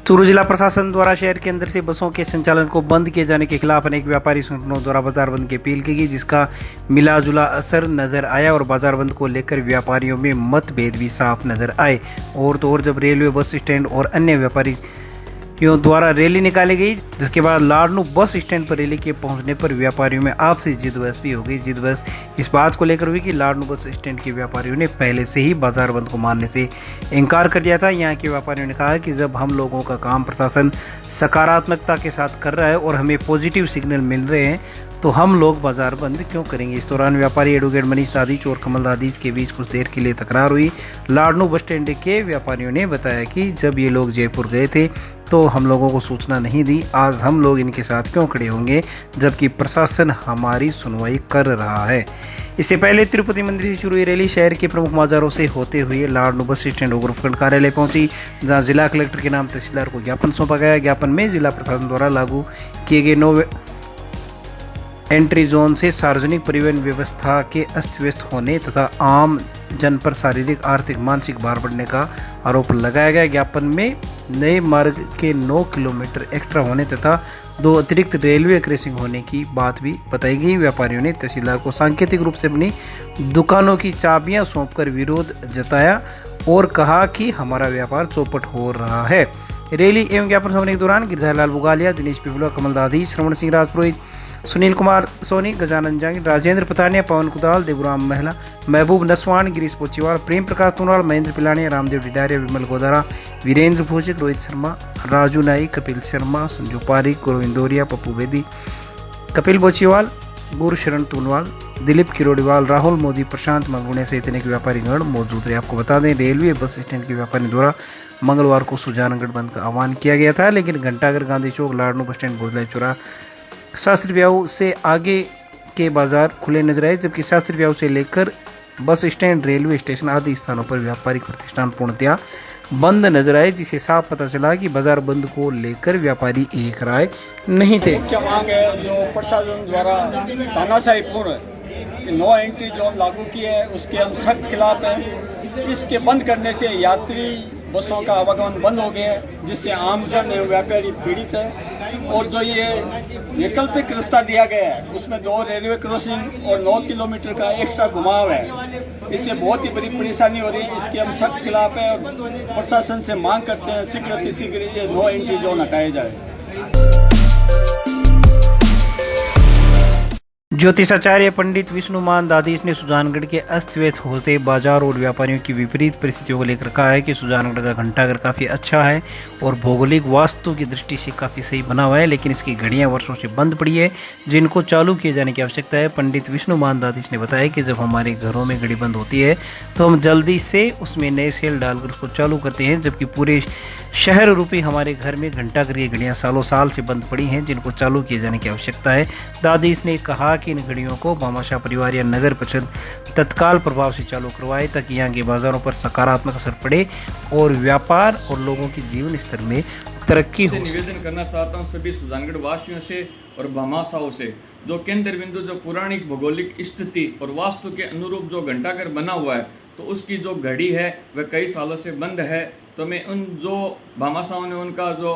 चूरू जिला प्रशासन द्वारा शहर के अंदर से बसों के संचालन को बंद किए जाने के खिलाफ अनेक व्यापारी संगठनों द्वारा बाजार बंद की अपील की गई, जिसका मिला जुला असर नजर आया और बाजार बंद को लेकर व्यापारियों में मतभेद भी साफ नजर आए। और तो और जब रेलवे, बस स्टैंड और अन्य व्यापारियों द्वारा रैली निकाली गई, जिसके बाद लाडनू बस स्टैंड पर रैली के पहुंचने पर व्यापारियों में आपसी जिदबहस भी हो गई। जिदबहस इस बात को लेकर हुई कि लाडनू बस स्टैंड के व्यापारियों ने पहले से ही बाजार बंद को मानने से इनकार कर दिया था। यहाँ के व्यापारियों ने कहा कि जब हम लोगों का काम प्रशासन सकारात्मकता के साथ कर रहा है और हमें पॉजिटिव सिग्नल मिल रहे हैं, तो हम लोग बाजार बंद क्यों करेंगे। इस दौरान व्यापारी एडवोकेट मनीष दादीच और कमल दादीच के बीच कुछ देर के लिए तकरार हुई। लाडनू बस स्टैंड के व्यापारियों ने बताया कि जब ये लोग जयपुर गए थे तो हम लोगों को सूचना नहीं दी, आज हम लोग इनके साथ क्यों खड़े होंगे जबकि प्रशासन हमारी सुनवाई कर रहा है। इससे पहले तिरुपति मंदिर से शुरू हुई रैली शहर के प्रमुख बाजारों से होते हुए लाडनू बस स्टैंड और उपखंड कार्यालय पहुंची, जहां जिला कलेक्टर के नाम तहसीलदार को ज्ञापन सौंपा गया। ज्ञापन में जिला प्रशासन द्वारा लागू किए गए नो एंट्री जोन से सार्वजनिक परिवहन व्यवस्था के अस्त व्यस्त होने तथा आम जन पर शारीरिक, आर्थिक, मानसिक भार बढ़ने का आरोप लगाया गया। ज्ञापन में नए मार्ग के 9 किलोमीटर एक्स्ट्रा होने तथा 2 अतिरिक्त रेलवे क्रॉसिंग होने की बात भी बताई गई। व्यापारियों ने तहसीलदार को सांकेतिक रूप से अपनी दुकानों की चाबियां सौंपकर विरोध जताया और कहा कि हमारा व्यापार चौपट हो रहा है। रैली एवं ज्ञापन सौंपने के दौरान गिरधारी लाल बुगालिया, दिनेश पिपला, कमल दादीच, श्रवण सिंह राजपुरोहित, सुनील कुमार सोनी, गजानन जांगी, राजेंद्र पतानिया, पवन कुदाल, देवराम महला, महबूब नसवान, गिरीश पोचीवाल, प्रेम प्रकाश तुनवाल, महेंद्र पिलानिया, रामदेव डिडारिया, विमल गोदारा, वीरेंद्र भोजक, रोहित शर्मा, राजू नाई, कपिल शर्मा, संजू पारिक, गोविंदोरिया, पप्पू बेदी, कपिल बोचीवाल, गुरशरण तुनवाल, दिलीप किरोड़ीवाल, राहुल मोदी, प्रशांत मंगुणे सहित अनेक व्यापारीगण मौजूद रहे। आपको बता दें, रेलवे बस स्टैंड के व्यापारी द्वारा मंगलवार को सुजानगढ़ बंद का आह्वान किया गया था, लेकिन घंटाघर, गांधी चौक, लाडनू बस स्टैंड, भोजलाई चौरा, शास्त्री ब्याऊ से आगे के बाजार खुले नजर आए, जबकि शास्त्री ब्याऊ से लेकर बस स्टैंड, रेलवे स्टेशन आदि स्थानों पर व्यापारिक प्रतिष्ठान पूर्णतया बंद नजर आए, जिसे साफ पता चला कि बाजार बंद को लेकर व्यापारी एक राय नहीं थे। मुख्य मांग है जो प्रशासन द्वारा तानाशाहीपूर्ण नो एंट्री जोन लागू की है, उसके हम सख्त खिलाफ हैं। इसके बंद करने से यात्री बसों का आवागमन बंद हो गया है, जिससे आमजन एवं व्यापारी पीड़ित है। और जो ये वैकल्पिक रास्ता दिया गया है उसमें 2 रेलवे क्रॉसिंग और 9 किलोमीटर का एक्स्ट्रा घुमाव है, इससे बहुत ही बड़ी परेशानी हो रही है। इसके हम सख्त खिलाफ है और प्रशासन से मांग करते हैं शीघ्र ये नो एंट्री जोन हटाया जाए। ज्योतिषाचार्य पंडित विष्णुमान दादीच ने सुजानगढ़ के अस्त व्यस्त होते बाजार और व्यापारियों की विपरीत परिस्थितियों को लेकर कहा है कि सुजानगढ़ का घंटाघर काफ़ी अच्छा है और भौगोलिक वास्तु की दृष्टि से काफ़ी सही बना हुआ है, लेकिन इसकी घड़ियां वर्षों से बंद पड़ी है, जिनको चालू किए जाने की आवश्यकता है। पंडित विष्णुमान दादीच ने बताया कि जब हमारे घरों में घड़ी बंद होती है तो हम जल्दी से उसमें नए सेल डालकर उसको चालू करते हैं, जबकि पूरे शहर रूपी हमारे घर में घंटाघर की घड़ियां सालों साल से बंद पड़ी हैं, जिनको चालू किए जाने की आवश्यकता है। दादीच ने कहा कि इन घड़ियों को भामाशाह परिवार या नगर परिषद तत्काल प्रभाव से चालू करवाए, ताकि यहाँ के बाजारों पर सकारात्मक असर पड़े और व्यापार और लोगों के जीवन स्तर में तरक्की हो। निवेदन करना चाहता हूँ सभी सुजानगढ़ वासियों से और भामाशाहों से, जो केंद्र बिंदु जो पौराणिक भौगोलिक स्थिति और वास्तु के अनुरूप जो घंटाघर बना हुआ है, तो उसकी जो घड़ी है वह कई सालों से बंद है। तो मैं उन जो भामाशाहों ने उनका जो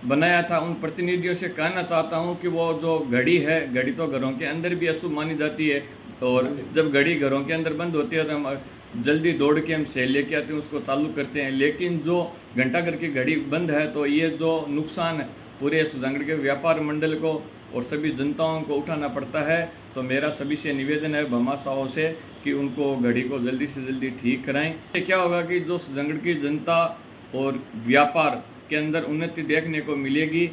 बनाया था उन प्रतिनिधियों से कहना चाहता हूं कि वो जो घड़ी है, घड़ी तो घरों के अंदर भी अशुभ मानी जाती है, और जब घड़ी घरों के अंदर बंद होती है तो हम जल्दी दौड़ के हम सेल लेके आते हैं, उसको चालू करते हैं। लेकिन जो घंटाघर की घड़ी बंद है तो ये जो नुकसान है पूरे सुजानगढ़ के व्यापार मंडल को और सभी जनताओं को उठाना पड़ता है। तो मेरा सभी से निवेदन है भामाशाहों से कि उनको घड़ी को जल्दी से जल्दी ठीक कराएं। इससे क्या होगा कि जो सुजानगढ़ की जनता और व्यापार के अंदर उन्नति देखने को मिलेगी।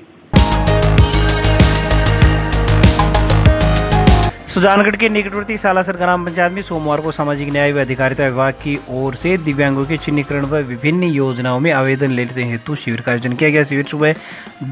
सुजानगढ़ के निकटवर्ती सालासर ग्राम पंचायत में सोमवार को सामाजिक न्याय व अधिकारिता विभाग की ओर से दिव्यांगों के चिन्हीकरण व विभिन्न योजनाओं में आवेदन लेने हेतु शिविर का आयोजन किया गया। शिविर सुबह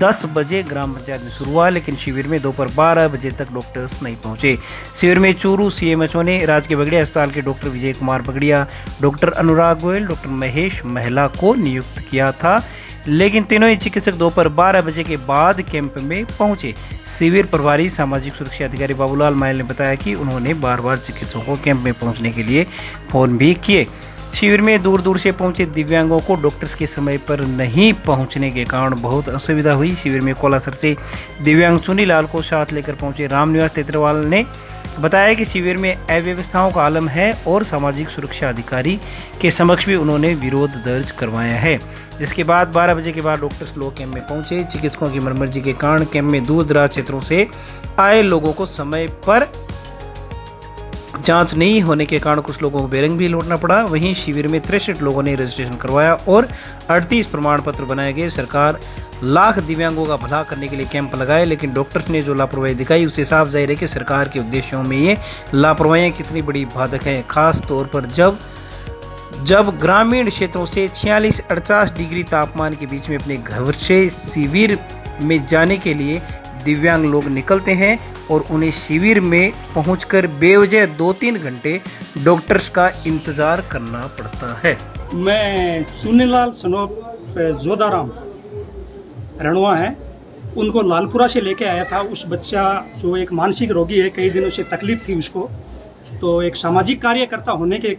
10 बजे ग्राम पंचायत में शुरू हुआ, लेकिन शिविर में दोपहर 12 बजे तक डॉक्टर्स नहीं पहुंचे। शिविर में चूरू सीएमएचओ ने राजकीय बगड़िया अस्पताल के डॉक्टर विजय कुमार बगड़िया, डॉक्टर अनुराग गोयल, डॉक्टर महेश महिला को नियुक्त किया था, लेकिन तीनों ही चिकित्सक दोपहर 12 बजे के बाद कैंप में पहुंचे। शिविर प्रभारी सामाजिक सुरक्षा अधिकारी बाबूलाल मायल ने बताया कि उन्होंने बार बार चिकित्सकों को कैंप में पहुंचने के लिए फोन भी किए। शिविर में दूर दूर से पहुंचे दिव्यांगों को डॉक्टर्स के समय पर नहीं पहुंचने के कारण बहुत असुविधा हुई। शिविर में कोलासर से दिव्यांग चुनीलाल को साथ लेकर पहुंचे रामनिवास तेतरवाल ने बताया कि शिविर में अव्यवस्थाओं का आलम है और सामाजिक सुरक्षा अधिकारी के समक्ष भी उन्होंने विरोध दर्ज करवाया है। जिसके बाद 12 बजे के बाद डॉक्टर्स लोग कैंप में पहुंचे। चिकित्सकों की मनमर्जी के कारण कैंप में दूर दराज क्षेत्रों से आए लोगों को समय पर जांच नहीं होने के कारण कुछ लोगों को बेरंग भी लौटना पड़ा। वहीं शिविर में 63 लोगों ने रजिस्ट्रेशन करवाया और 38 प्रमाण पत्र बनाए गए। सरकार लाख दिव्यांगों का भला करने के लिए कैंप लगाए, लेकिन डॉक्टर्स ने जो लापरवाही दिखाई उससे साफ जाहिर है कि सरकार के उद्देश्यों में ये लापरवाहियां कितनी बड़ी बाधक है। खास तौर पर जब ग्रामीण क्षेत्रों से 46-48 डिग्री तापमान के बीच में अपने घर से शिविर में जाने के लिए दिव्यांग लोग निकलते हैं और उन्हें शिविर में पहुंचकर बेवजह 2-3 घंटे डॉक्टर्स का इंतजार करना पड़ता है। मैं चुनीलाल सनोप जोधाराम रणवा है, उनको लालपुरा से लेके आया था। उस बच्चा जो एक मानसिक रोगी है, कई दिनों से तकलीफ थी उसको, तो एक सामाजिक कार्यकर्ता होने के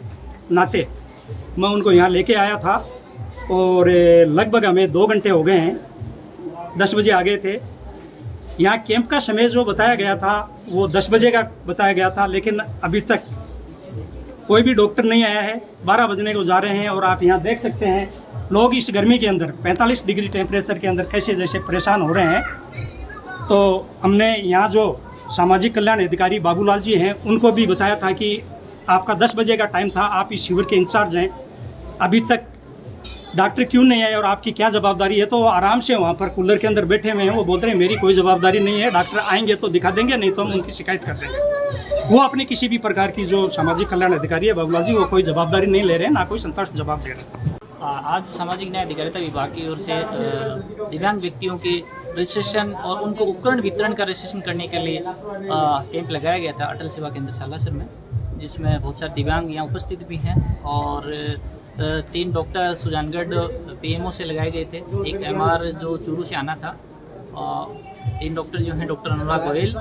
नाते मैं उनको यहाँ लेके आया था और लगभग हमें 2 घंटे हो गए हैं। 10 बजे आ गए थे। यहाँ कैंप का समय जो बताया गया था वो 10 बजे का बताया गया था, लेकिन अभी तक कोई भी डॉक्टर नहीं आया है। 12 बजने को जा रहे हैं और आप यहाँ देख सकते हैं लोग इस गर्मी के अंदर 45 डिग्री टेम्परेचर के अंदर कैसे जैसे परेशान हो रहे हैं। तो हमने यहाँ जो सामाजिक कल्याण अधिकारी बाबूलाल जी हैं उनको भी बताया था कि आपका 10 बजे का टाइम था, आप इस शिविर के इंचार्ज हैं, अभी तक डॉक्टर क्यों नहीं आए और आपकी क्या जवाबदारी है। तो वो आराम से वहाँ पर कूलर के अंदर बैठे हुए हैं। वो बोल रहे हैं मेरी कोई जवाबदारी नहीं है, डॉक्टर आएंगे तो दिखा देंगे, नहीं तो हम उनकी शिकायत कर देंगे। वो अपने किसी भी प्रकार की जो सामाजिक कल्याण अधिकारी है बाबूलाल जी, वो कोई जवाबदारी नहीं ले रहे हैं, ना कोई संतुष्ट जवाब दे रहे हैं। आज सामाजिक न्याय अधिकारिता विभाग की ओर से दिव्यांग व्यक्तियों की रजिस्ट्रेशन और उनको उपकरण वितरण का रजिस्ट्रेशन करने के लिए कैंप लगाया गया था अटल सेवा केंद्र सालासर में, जिसमें बहुत सारे दिव्यांग यहाँ उपस्थित भी हैं और 3 डॉक्टर सुजानगढ़ पीएमओ से लगाए गए थे। एक एमआर जो चूरू से आना था। 3 डॉक्टर जो हैं डॉक्टर अनुराग गोयल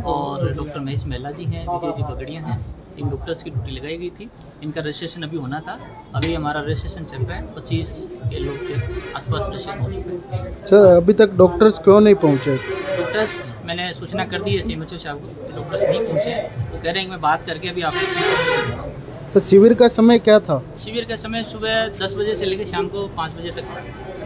और डॉक्टर महेश महिला जी हैं, विजय जी बगड़िया हैं। 3 डॉक्टर्स की ड्यूटी लगाई गई थी। इनका रजिस्ट्रेशन अभी होना था। अभी हमारा रजिस्ट्रेशन चल रहा है। 25 के लोग के आसपास रजिस्ट्रेशन हो चुका है। सर अभी तक डॉक्टर्स क्यों नहीं पहुंचे? डॉक्टर्स मैंने सूचना कर दी है सीएमएचओ साहब को, डॉक्टर्स नहीं पहुंचे। वो कह रहे हैं कि मैं बात करके अभी आपको। तो शिविर का समय क्या था? शिविर का समय सुबह 10 बजे से लेकर शाम को 5 बजे तक।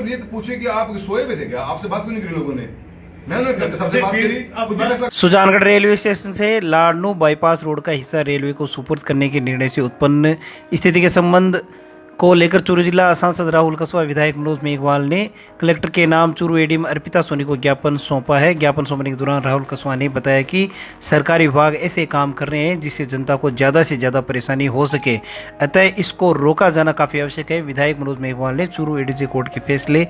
ये तो पूछे कि आप सोए पे थे क्या? आपसे बात क्यों नहीं करी लोगों ने? मैंने सबसे बात करी। सुजानगढ़ रेलवे स्टेशन से लाडनू बाईपास रोड का हिस्सा रेलवे को सुपुर्द करने के निर्णय से उत्पन्न स्थिति के संबंध को लेकर चूरू जिला सांसद राहुल कसवा, विधायक मनोज मेघवाल ने कलेक्टर के नाम चूरू एडीएम अर्पिता सोनी को ज्ञापन सौंपा है। ज्ञापन सौंपने के दौरान राहुल कसवा ने बताया कि सरकारी विभाग ऐसे काम कर रहे हैं जिससे जनता को ज़्यादा से ज़्यादा परेशानी हो सके, अतः इसको रोका जाना काफ़ी आवश्यक है। विधायक मनोज मेघवाल ने चूरू एडीजे कोर्ट के फैसले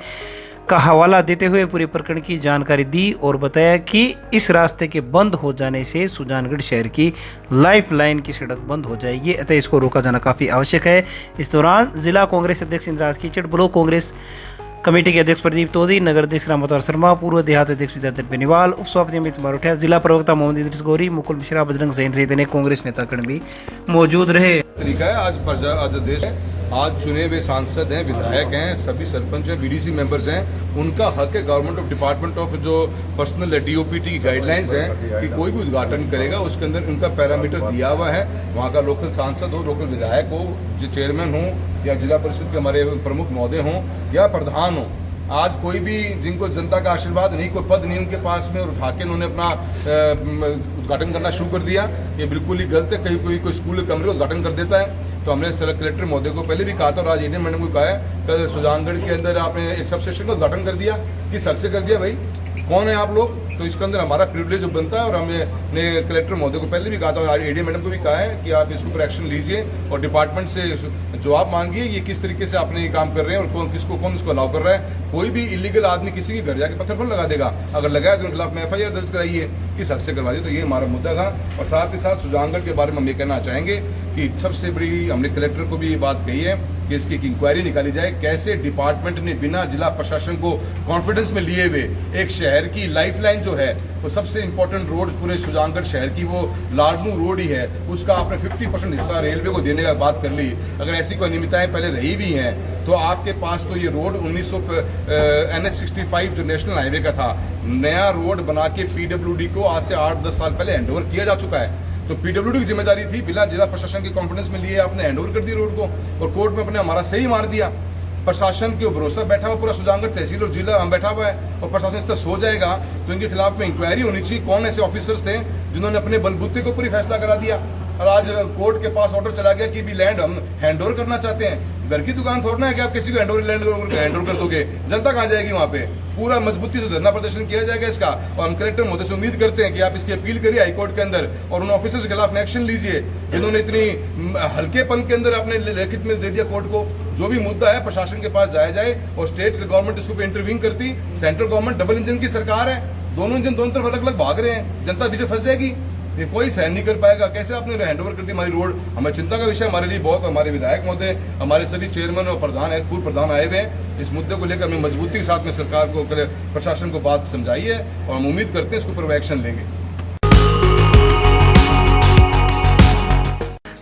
का हवाला देते हुए पूरे प्रकरण की जानकारी दी और बताया कि इस रास्ते के बंद हो जाने से सुजानगढ़ शहर की लाइफ लाइन की सड़क बंद हो जाएगी, अतः इसको रोका जाना काफ़ी आवश्यक है। इस दौरान जिला कांग्रेस अध्यक्ष इंद्राज कीचड़, ब्लॉक कांग्रेस कमेटी के अध्यक्ष प्रदीप तोदी, नगर अध्यक्ष रामअवतार शर्मा, पूर्व देहात अध्यक्ष विद्याधर बेनीवाल, उपसभापति अमित मारोठिया, जिला प्रवक्ता मोहम्मद इद्रिस गौरी, मुकुल मिश्रा, बजरंग जैन सहित अनेक कांग्रेस नेतागण भी मौजूद रहे। तरीका है आज देश है, आज चुने हुए सांसद हैं, विधायक हैं, सभी सरपंच हैं, बीडीसी मेंबर्स हैं, उनका हक है गवर्नमेंट ऑफ डिपार्टमेंट ऑफ जो पर्सनल डीओपीटी की गाइडलाइंस हैं कि कोई भी उद्घाटन करेगा उसके अंदर उनका पैरामीटर दिया हुआ है। वहाँ का लोकल सांसद हो, लोकल विधायक हो, जो चेयरमैन हो या जिला परिषद के हमारे प्रमुख महोदय हों या प्रधान हो, आज कोई भी जिनको जनता का आशीर्वाद नहीं, कोई पद नहीं उनके पास में और उठा के उन्होंने अपना उद्घाटन करना शुरू कर दिया, ये बिल्कुल ही गलत है। कहीं कोई स्कूल के कमरे उद्घाटन कर देता है, तो हमने कलेक्टर महोदय को पहले भी कहा था और आज एडीएम मैडम को कहा है, कल सुजानगढ़ के अंदर आपने एक सब स्टेशन का उद्घाटन कर दिया, किस हक से कर दिया भाई, कौन है आप लोग? तो इसके अंदर हमारा प्रिविलेज बनता है और हमने कलेक्टर महोदय को पहले भी कहा था और एडीएम मैडम को भी कहा है कि आप इसके ऊपर एक्शन लीजिए और डिपार्टमेंट से जवाब मांगिए ये किस तरीके से आपने ये काम कर रहे हैं और कौन इसको अलाउ कर रहा है। कोई भी इलीगल आदमी किसी के घर जाके पत्थर फोड़ लगा देगा, अगर लगाया तो उनके खिलाफ में FIR दर्ज कराइए, किस हक से करवा दिए। तो ये हमारा मुद्दा था। और साथ ही साथ सुजानगढ़ के बारे में हम ये कहना चाहेंगे कि सबसे बड़ी हमने कलेक्टर को भी ये बात कही है कि इसकी एक इंक्वायरी निकाली जाए, कैसे डिपार्टमेंट ने बिना जिला प्रशासन को कॉन्फिडेंस में लिए हुए एक शहर की लाइफलाइन जो है वो सबसे इंपॉर्टेंट रोड पूरे सुजानगढ़ शहर की वो लाडनू रोड ही है, उसका आपने 50% हिस्सा रेलवे को देने का बात कर ली। अगर ऐसी कोई अनियमितताएं पहले रही भी हैं तो आपके पास तो ये रोड 1900 NH65 जो नेशनल हाईवे का था, नया रोड बना के PWD को आज से 8-10 साल पहले हैंडओवर किया जा चुका है। तो PWD की जिम्मेदारी थी, बिना जिला प्रशासन के कॉन्फिडेंस में लिए आपने हैंडओवर कर दिया रोड को और कोर्ट में अपने हमारा सही मार दिया। प्रशासन के भरोसा बैठा हुआ पूरा सुजानगढ़ तहसील और जिला हम बैठा हुआ है और प्रशासन इस तरह सो जाएगा तो इनके खिलाफ में इंक्वायरी होनी चाहिए। कौन ऐसे ऑफिसर्स थे जिन्होंने अपने बलबूते के ऊपर ही फैसला करा दिया और आज कोर्ट के पास ऑर्डर चला गया कि भी लैंड हम हैंडओवर करना चाहते हैं। घर की दुकान थोड़ा है कि आप किसी को हैंडओवर कर दोगे, जनता कहाँ जाएगी वहाँ पे? पूरा मजबूती से धरना प्रदर्शन किया जाएगा इसका और हम कलेक्टर महोदय से उम्मीद करते हैं कि आप इसकी अपील करिए हाईकोर्ट के अंदर और उन ऑफिसर्स के खिलाफ एक्शन लीजिए जिन्होंने इतनी हल्केपन के अंदर अपने लिखित में दे दिया कोर्ट को। जो भी मुद्दा है प्रशासन के पास जाया जाए और स्टेट गवर्नमेंट इसको पे इंटरवीन करती। सेंट्रल गवर्नमेंट डबल इंजन की सरकार है, दोनों इंजन दोनों तरफ अलग अलग भाग रहे हैं, जनता पीछे फंस जाएगी, ये कोई सहन नहीं कर पाएगा। कैसे आपने हैंडओवर कर दी हमारी रोड? हमें चिंता का विषय हमारे लिए बहुत। हमारे विधायक महोदय, हमारे सभी चेयरमैन और प्रधान पूर्व प्रधान आए हुए हैं, इस मुद्दे को लेकर हमें मजबूती के साथ में सरकार को प्रशासन को बात समझाई है और हम उम्मीद करते हैं इसके ऊपर एक्शन लेंगे।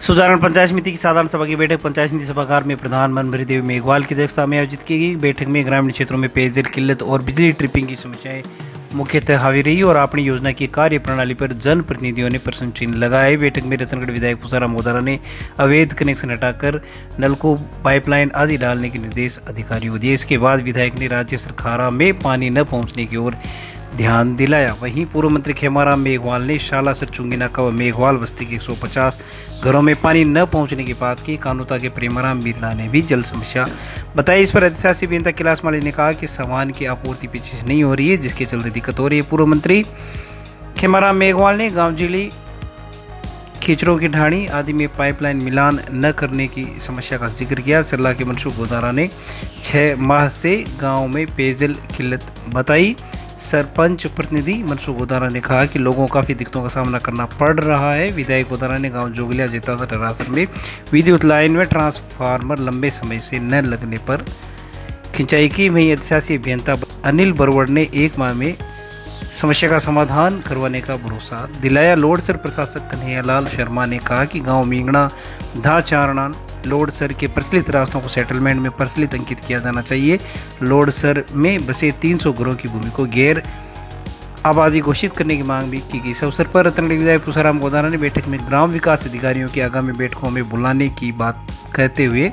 सुजानगढ़ पंचायत समिति की साधारण सभा की बैठक पंचायत समिति सभागार में प्रधान मनभरी देवी मेघवाल की अध्यक्षता में आयोजित की गई। बैठक में ग्रामीण क्षेत्रों में पेयजल किल्लत और बिजली ट्रिपिंग की समस्याएं मुख्यतः हावी रही और अपनी योजना की कार्य प्रणाली पर जनप्रतिनिधियों ने प्रश्न चिन्ह लगाए। बैठक में रतनगढ़ विधायक पुसाराम गोदारा ने अवैध कनेक्शन हटाकर नलकूप, पाइपलाइन आदि डालने के निर्देश अधिकारियों को दिए। इसके बाद विधायक ने राज्य सरखारा में पानी न पहुंचने की ओर ध्यान दिलाया। वहीं पूर्व मंत्री खेमाराम मेघवाल ने शालासर चुंगी नाका व मेघवाल बस्ती के 150 घरों में पानी न पहुंचने की बात की। कानूता के प्रेमाराम बिरला ने भी जल समस्या बताई। इस पर अधिशासी अभियंता कैलाश माली ने कहा कि सामान की आपूर्ति पीछे से नहीं हो रही है, जिसके चलते दिक्कत हो रही है। पूर्व मंत्री खेमाराम मेघवाल ने गाँव जिली, खिचड़ों की ढाणी आदि में पाइपलाइन मिलान न करने की समस्या का जिक्र किया। चरला के मनसुख गोदारा ने 6 माह से गांव में पेयजल किल्लत बताई। सरपंच प्रतिनिधि मनसुख गोदारा ने कहा कि लोगों को काफ़ी दिक्कतों का सामना करना पड़ रहा है। विधायक गोदारा ने गांव जोगलिया जेतासर टरासर में विद्युत लाइन में ट्रांसफार्मर लंबे समय से न लगने पर खिंचाई की। वहीं अधिशासी अभियंता अनिल बरवड़ ने 1 माह में समस्या का समाधान करवाने का भरोसा दिलाया। लोडसर प्रशासक कन्हैयालाल शर्मा ने कहा कि गांव मींगड़ा, धाचारणा, लोडसर के प्रचलित रास्तों को सेटलमेंट में प्रचलित अंकित किया जाना चाहिए। लोडसर में बसे 300 घरों की भूमि को गैर आबादी घोषित करने की मांग भी की गई। इस अवसर पर रतनगढ़ विधायक पुसाराम गोदारा ने बैठक में ग्राम विकास अधिकारियों की आगामी बैठकों में बुलाने की बात कहते हुए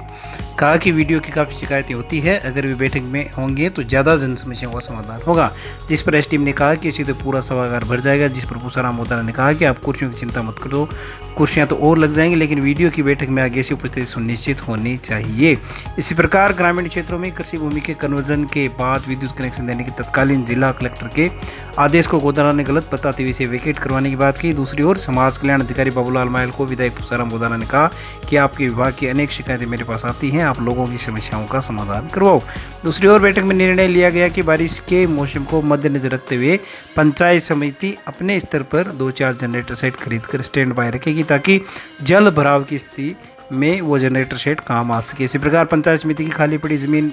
कहा कि वीडियो की काफ़ी शिकायतें होती है, अगर वे बैठक में होंगे तो ज़्यादा जन समस्याओं का समाधान होगा। जिस पर एसडीएम ने कहा कि इसी तो पूरा सभागार भर जाएगा। जिस पर पुसाराम गोदारा ने कहा कि आप कुर्सियों की चिंता मत करो, कुर्सियां तो और लग जाएंगी, लेकिन वीडियो की बैठक में आगे से उपस्थिति सुनिश्चित होनी चाहिए। इसी प्रकार ग्रामीण क्षेत्रों में कृषि भूमि के कन्वर्जन के बाद विद्युत कनेक्शन देने के तत्कालीन जिला कलेक्टर के आदेश को गोदारा ने गलत बताते हुए इसे वेकेट करवाने की बात की। दूसरी ओर समाज कल्याण अधिकारी बाबूलाल मायल को विधायक पुसाराम गोदारा ने कहा कि आपके विभाग की अनेक शिकायतें मेरे पास आती हैं, आप लोगों की समस्याओं का समाधान करवाओ। दूसरी ओर बैठक में निर्णय लिया गया कि बारिश के मौसम को मद्देनजर रखते हुए पंचायत समिति अपने स्तर पर 2-4 जनरेटर सेट खरीदकर स्टैंड बाय रखेगी ताकि जल भराव की स्थिति में वो जनरेटर सेट काम आ सके। इसी प्रकार पंचायत समिति की खाली पड़ी जमीन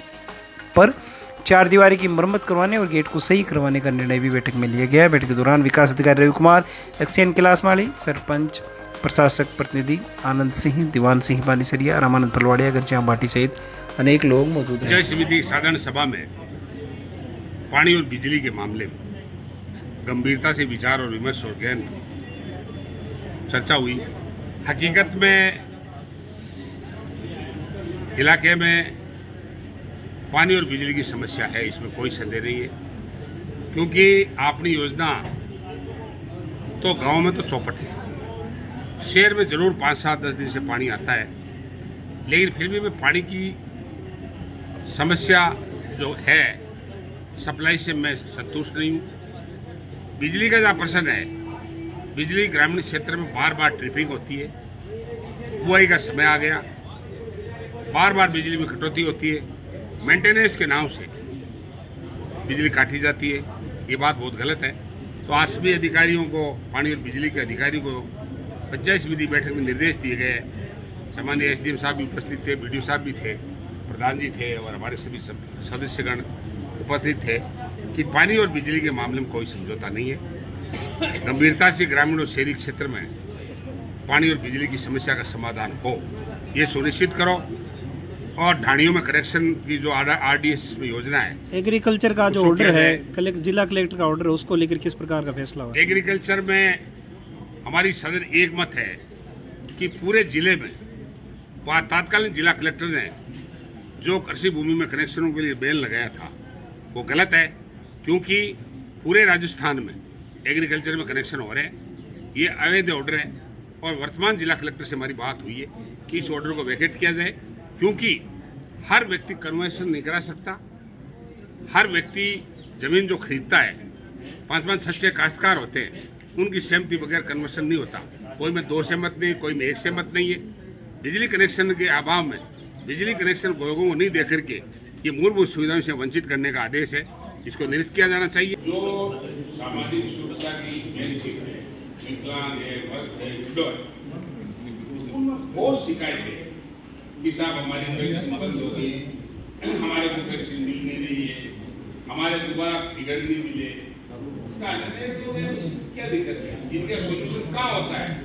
पर 4 दीवारी की मरम्मत करवाने और गेट को सही करवाने का निर्णय भी बैठक में लिया गया। बैठक के दौरान विकास अधिकारी रवि कुमार, एक्सचेंज कैलाश माली, सरपंच प्रशासक प्रतिनिधि आनंद सिंह, दीवान सिंह बानीसरिया, रामानंद तलवाड़िया, गर्जियां भाटी सहित अनेक लोग मौजूद हैं। पंचायत समिति की साधारण सभा में पानी और बिजली के मामले में गंभीरता से विचार और विमर्श और गहन चर्चा हुई। हकीकत में इलाके में पानी और बिजली की समस्या है, इसमें कोई संदेह नहीं है, क्योंकि आपने योजना तो गांव में तो चौपट है, शहर में जरूर 5-7-10 दिन से पानी आता है, लेकिन फिर भी मैं पानी की समस्या जो है सप्लाई से मैं संतुष्ट नहीं हूँ। बिजली का जहाँ प्रश्न है, बिजली ग्रामीण क्षेत्र में बार बार ट्रिपिंग होती है, बुआई का समय आ गया, बार बार बिजली में कटौती होती है, मेंटेनेंस के नाम से बिजली काटी जाती है। ये बात बहुत गलत है। तो आज सभी अधिकारियों को, पानी और बिजली के अधिकारियों को पंचायत समिति बैठक में निर्देश दिए गए। सामान्य एसडीएम साहब भी उपस्थित थे, बीडीओ साहब भी थे, प्रधान जी थे और हमारे सभी सदस्यगण उपस्थित थे कि पानी और बिजली के मामले में कोई समझौता नहीं है। गंभीरता से ग्रामीण और शहरी क्षेत्र में पानी और बिजली की समस्या का समाधान हो, ये सुनिश्चित करो। और ढाणियों में कनेक्शन की जो आरडीएस योजना है, एग्रीकल्चर का जो ऑर्डर है, जिला कलेक्टर का ऑर्डर है, उसको लेकर किस प्रकार का फैसला हुआ? एग्रीकल्चर में हमारी सदन एक मत है कि पूरे जिले में तात्कालीन जिला कलेक्टर ने जो कृषि भूमि में कनेक्शनों के लिए बैन लगाया था वो गलत है, क्योंकि पूरे राजस्थान में एग्रीकल्चर में कनेक्शन हो रहे हैं। ये अवैध ऑर्डर है और वर्तमान जिला कलेक्टर से हमारी बात हुई है कि इस ऑर्डर को वैकेट किया जाए, क्योंकि हर व्यक्ति कन्वर्शन नहीं करा सकता। हर व्यक्ति जमीन जो खरीदता है, 5-5, 6-6 काश्तकार होते हैं, उनकी सहमति बगैर कन्वर्शन नहीं होता। कोई में 2 सहमत नहीं, कोई में 1 सहमत नहीं है। बिजली कनेक्शन के अभाव में बिजली कनेक्शन लोगों को नहीं दे करके ये मूलभूत सुविधाओं से वंचित करने का आदेश है, इसको निरस्त किया जाना चाहिए। जो सामाजिक सुरक्षा की एजेंसी है, विकलांग है, वर्ग है, विडो है, बहुत शिकायतें कि साहब हमारी पेंशन बंद हो गई, हमारे को पेंशन मिल नहीं रही है, हमारे दोबारा फिगर नहीं मिले। इसका क्या दिक्कत है? इनका सोल्यूशन क्या होता है?